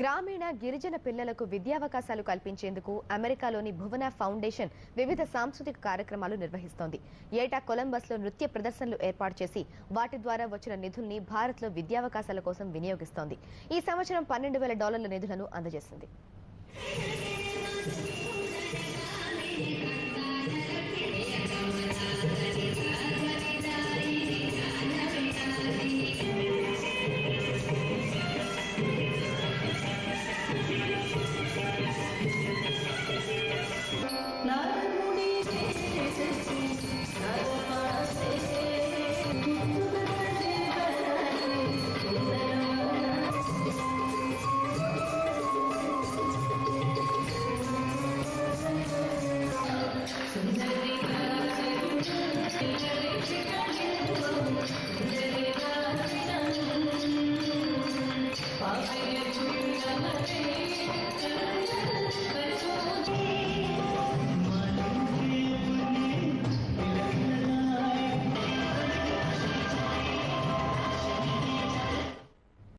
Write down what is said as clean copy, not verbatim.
గ్రామీణ గిరిజన పిల్లలకు విద్యావకాశాలు కల్పించేందుకు అమెరికాలోని భువన ఫౌండేషన్ వివిధ సాంస్కృతిక కార్యక్రమాలు నిర్వహిస్తోంది. ఏటా కొలంబస్లో నృత్య ప్రదర్శనలు ఏర్పాటు చేసి వాటి ద్వారా వచ్చిన నిధుల్ని భారత్లో విద్యావకాశాల కోసం వినియోగిస్తోంది. ఈ సంవత్సరం $12,000 నిధులను అందజేసింది.